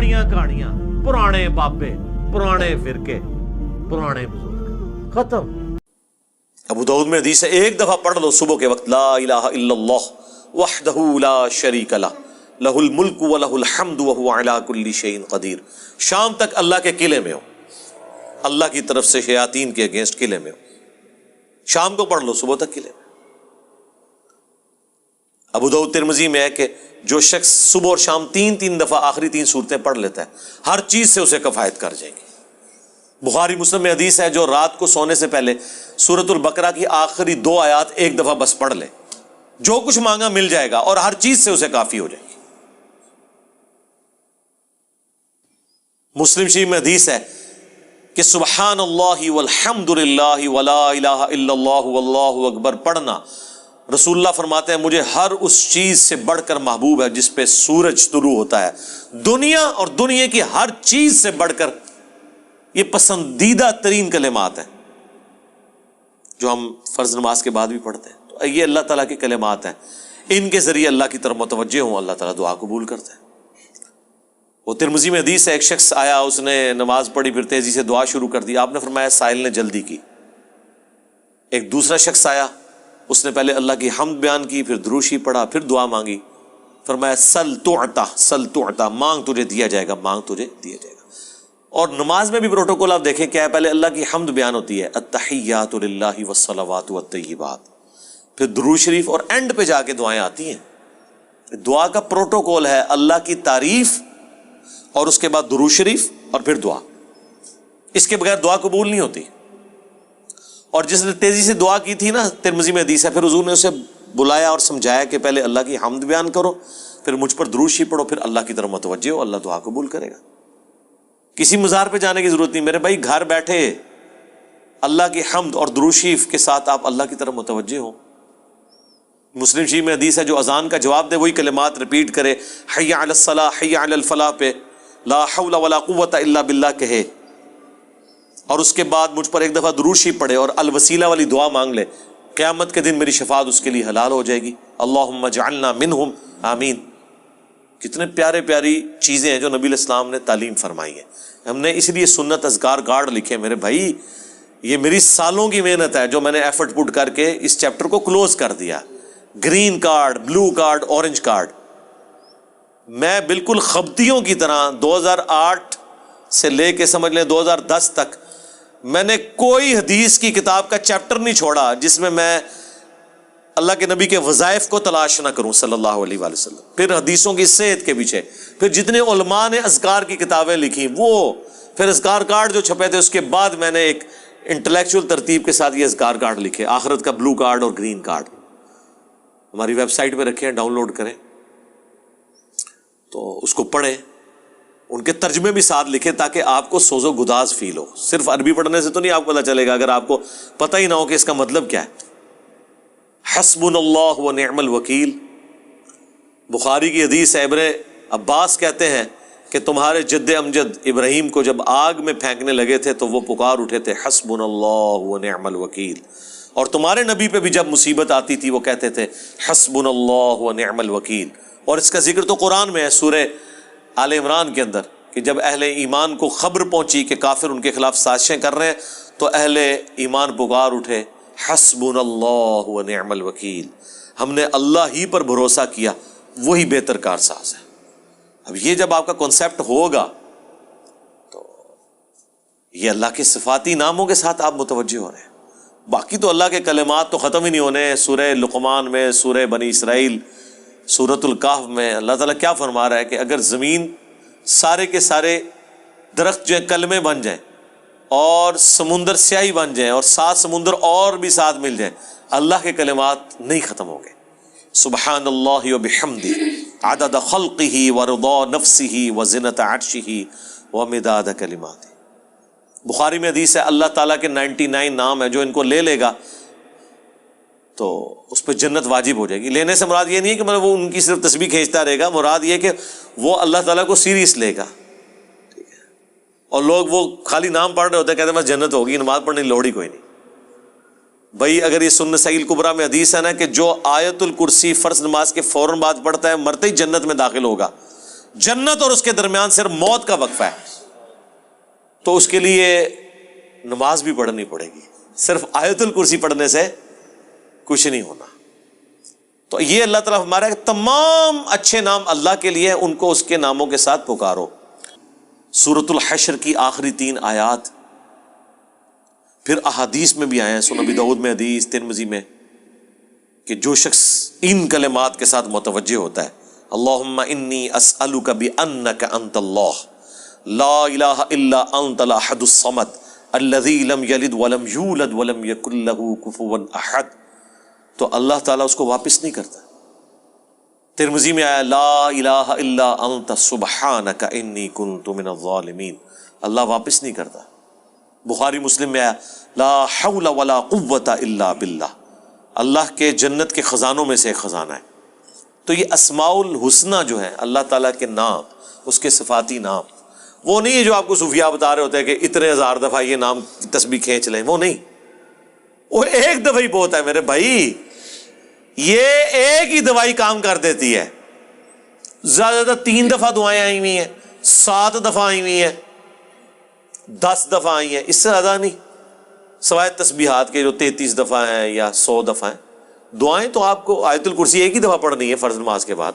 پرانیاں کہانیاں، پرانے بابے، پرانے فرقے، پرانے بزرگ، ختم۔ ابو داؤد میں حدیث ہے، ایک دفعہ پڑھ لو صبح کے وقت، لا الہ الا اللہ وحدہ لا شریک لہ لہ الملک ولہ الحمد وہو علی کل شیء قدیر۔ شام تک اللہ کے قلعے میں ہو، اللہ کی طرف سے شیاطین کے اگینسٹ قلعے میں ہو، شام کو پڑھ لو، صبح تک قلعے میں۔ ابو داؤد ترمذی میں ہے کہ جو شخص صبح اور شام تین دفعہ آخری 3 سورتیں پڑھ لیتا ہے، ہر چیز سے اسے کفایت کر جائیں گی۔ بخاری مسلم میں حدیث ہے، جو رات کو سونے سے پہلے سورۃ البقرہ کی آخری 2 آیات ایک دفعہ بس پڑھ لے، جو کچھ مانگا مل جائے گا اور ہر چیز سے اسے کافی ہو جائے گی۔ مسلم شریف میں حدیث ہے کہ سبحان اللہ والحمد للہ ولا الہ الا اللہ واللہ اکبر پڑھنا، رسول اللہ فرماتے ہیں مجھے ہر اس چیز سے بڑھ کر محبوب ہے جس پہ سورج طلوع ہوتا ہے، دنیا اور دنیا کی ہر چیز سے بڑھ کر یہ پسندیدہ ترین کلمات ہیں جو ہم فرض نماز کے بعد بھی پڑھتے ہیں۔ تو یہ اللہ تعالیٰ کے کلمات ہیں، ان کے ذریعے اللہ کی طرف متوجہ ہوں، اللہ تعالیٰ دعا قبول کرتا ہے۔ وہ ترمذی میں حدیث ہے، ایک شخص آیا، اس نے نماز پڑھی، پھر تیزی سے دعا شروع کر دی، آپ نے فرمایا سائل نے جلدی کی۔ ایک دوسرا شخص آیا، اس نے پہلے اللہ کی حمد بیان کی، پھر دروشی پڑھا، پھر دعا مانگی، فرمایا سل تعطا، مانگ تجھے دیا جائے گا، مانگ تجھے دیا جائے گا۔ اور نماز میں بھی پروٹوکول آپ دیکھیں کیا ہے، پہلے اللہ کی حمد بیان ہوتی ہے، التحیات للہ والصلوات والطیبات، پھر درود شریف، اور اینڈ پہ جا کے دعائیں آتی ہیں۔ دعا کا پروٹوکول ہے اللہ کی تعریف اور اس کے بعد درود شریف اور پھر دعا، اس کے بغیر دعا قبول نہیں ہوتی۔ اور جس نے تیزی سے دعا کی تھی نا، ترمذی میں حدیث ہے، پھر حضور نے اسے بلایا اور سمجھایا کہ پہلے اللہ کی حمد بیان کرو، پھر مجھ پر درود شریف پڑھو، پھر اللہ کی طرف متوجہ ہو، اللہ دعا قبول کرے گا۔ کسی مزار پہ جانے کی ضرورت نہیں میرے بھائی، گھر بیٹھے اللہ کی حمد اور درود شریف کے ساتھ آپ اللہ کی طرف متوجہ ہوں۔ مسلم شریف میں حدیث ہے، جو اذان کا جواب دے وہی کلمات ریپیٹ کرے، حی علی الصلاح حی علی الفلاح پہ لا حول ولا قوت الا باللہ کہے، اور اس کے بعد مجھ پر ایک دفعہ درود شریف پڑھے اور الوسیلہ والی دعا مانگ لے، قیامت کے دن میری شفاعت اس کے لیے حلال ہو جائے گی۔ اللہم اجعلنا منہم، آمین۔ کتنے پیارے پیاری چیزیں ہیں جو نبی علیہ السلام نے تعلیم فرمائی ہیں۔ ہم نے اس لیے سنت اذکار کارڈ لکھے میرے بھائی، یہ میری سالوں کی محنت ہے جو میں نے ایفرٹ پٹ کر کے اس چیپٹر کو کلوز کر دیا۔ Green card, blue card, orange card, میں بالکل خبطیوں کی طرح 2008 سے لے کے سمجھ لیں 2010 تک میں نے کوئی حدیث کی کتاب کا چیپٹر نہیں چھوڑا جس میں میں اللہ کے نبی کے وظائف کو تلاش نہ کروں صلی اللہ علیہ وآلہ وسلم، پھر حدیثوں کی صحت کے پیچھے، پھر جتنے علماء نے اذکار کی کتابیں لکھی وہ، پھر اذکار کارڈ جو چھپے تھے، اس کے بعد میں نے ایک انٹلیکچوئل ترتیب کے ساتھ یہ اذکار کارڈ لکھے، آخرت کا بلو کارڈ اور گرین کارڈ، ہماری ویب سائٹ پہ رکھے ہیں، ڈاؤن لوڈ کریں تو اس کو پڑھیں، ان کے ترجمے بھی ساتھ لکھیں تاکہ آپ کو سوز و گداز فیل ہو۔ صرف عربی پڑھنے سے تو نہیں آپ کو پتہ چلے گا اگر آپ کو پتہ ہی نہ ہو کہ اس کا مطلب کیا ہے۔ حسبنا اللہ و نعم الوکیل، بخاری کی حدیث ہے، ابن عباس کہتے ہیں کہ تمہارے جد امجد ابراہیم کو جب آگ میں پھینکنے لگے تھے تو وہ پکار اٹھے تھے حسبنا اللہ و نعم الوکیل، اور تمہارے نبی پہ بھی جب مصیبت آتی تھی وہ کہتے تھے حسبنا اللہ و نعم الوکیل۔ اور اس کا ذکر تو قرآن میں ہے، سورہ آل عمران کے اندر، کہ جب اہل ایمان کو خبر پہنچی کہ کافر ان کے خلاف سازشیں کر رہے ہیں تو اہل ایمان پکار اٹھے حسبنا اللہ و نعم الوکیل، ہم نے اللہ ہی پر بھروسہ کیا، وہی بہتر کارساز ہے۔ اب یہ جب آپ کا کنسیپٹ ہوگا تو یہ اللہ کے صفاتی ناموں کے ساتھ آپ متوجہ ہو رہے ہیں۔ باقی تو اللہ کے کلمات تو ختم ہی نہیں ہونے، سورہ لقمان میں، سورہ بنی اسرائیل، سورۃ الکہف میں اللہ تعالیٰ کیا فرما رہا ہے کہ اگر زمین سارے کے سارے درخت جو ہیں کلمے بن جائیں اور سمندر سیاہی بن جائیں اور 7 سمندر اور بھی ساتھ مل جائیں، اللہ کے کلمات نہیں ختم ہوں گے۔ سبحان اللہ وبحمدہ عدد خلقہ ورضا نفسہ وزنۃ عرشہ ومداد کلماتہ۔ بخاری میں حدیث ہے اللہ تعالیٰ کے 99 نام ہیں، جو ان کو لے لے گا تو اس پہ جنت واجب ہو جائے گی۔ لینے سے مراد یہ نہیں ہے کہ مطلب وہ ان کی صرف تسبیح کھینچتا رہے گا، مراد یہ کہ وہ اللہ تعالیٰ کو سیریس لے گا، ٹھیک ہے۔ اور لوگ وہ خالی نام پڑھ رہے ہوتے ہیں، کہتے ہیں بس جنت ہوگی، نماز پڑھنے کی لوڑ ہی کوئی نہیں۔ بھائی اگر یہ سنن نسائی الکبریٰ میں حدیث ہے نا کہ جو آیت الکرسی فرض نماز کے فوراً بعد پڑھتا ہے مرتے ہی جنت میں داخل ہوگا، جنت اور اس کے درمیان صرف موت کا وقفہ ہے، تو اس کے لیے نماز بھی پڑھنی پڑے گی، صرف آیت الکرسی پڑھنے سے کچھ نہیں ہونا۔ تو یہ اللہ تعالیٰ ہمارا تمام اچھے نام اللہ کے لیے، ان کو اس کے ناموں کے ساتھ پکارو۔ سورۃ الحشر کی آخری 3 آیات پھر احادیث میں بھی آئے ہیں، سنن ابی داؤد میں حدیث، ترمذی میں، کہ جو شخص ان کلمات کے ساتھ متوجہ ہوتا ہے، اللہم انی اسألک بانک انت اللہ لا الہ الا انت الاحد الصمد الذی لم یلد ولم یولد ولم یکن لہ کفوا احد، تو اللہ تعالیٰ اس کو واپس نہیں کرتا۔ ترمذی میں آیا لا الہ الا انت سبحانک انی کنت من الظالمین، اللہ واپس نہیں کرتا۔ بخاری مسلم میں آیا لا حول ولا قوت الا باللہ، اللہ کے جنت کے خزانوں میں سے ایک خزانہ ہے۔ تو یہ اسماء الحسنہ جو ہے اللہ تعالیٰ کے نام، اس کے صفاتی نام، وہ نہیں ہے جو آپ کو صوفیاء بتا رہے ہوتے ہیں کہ اتنے ہزار دفعہ یہ نام تسبیح کھینچ لیں، وہ نہیں، وہ ایک دفعہ ہی بہت ہے میرے بھائی، یہ ایک ہی دوائی کام کر دیتی ہے۔ زیادہ زیادہ 3 دفعہ دعائیں آئی ہوئی ہیں، 7 دفعہ آئی ہوئی ہیں، 10 دفعہ آئی ہیں، اس سے زیادہ نہیں، سوائے تسبیحات کے جو 33 دفعہ ہیں یا 100 دفعہ ہیں۔ دعائیں تو آپ کو آیت الکرسی ایک ہی دفعہ پڑھنی ہے فرض نماز کے بعد،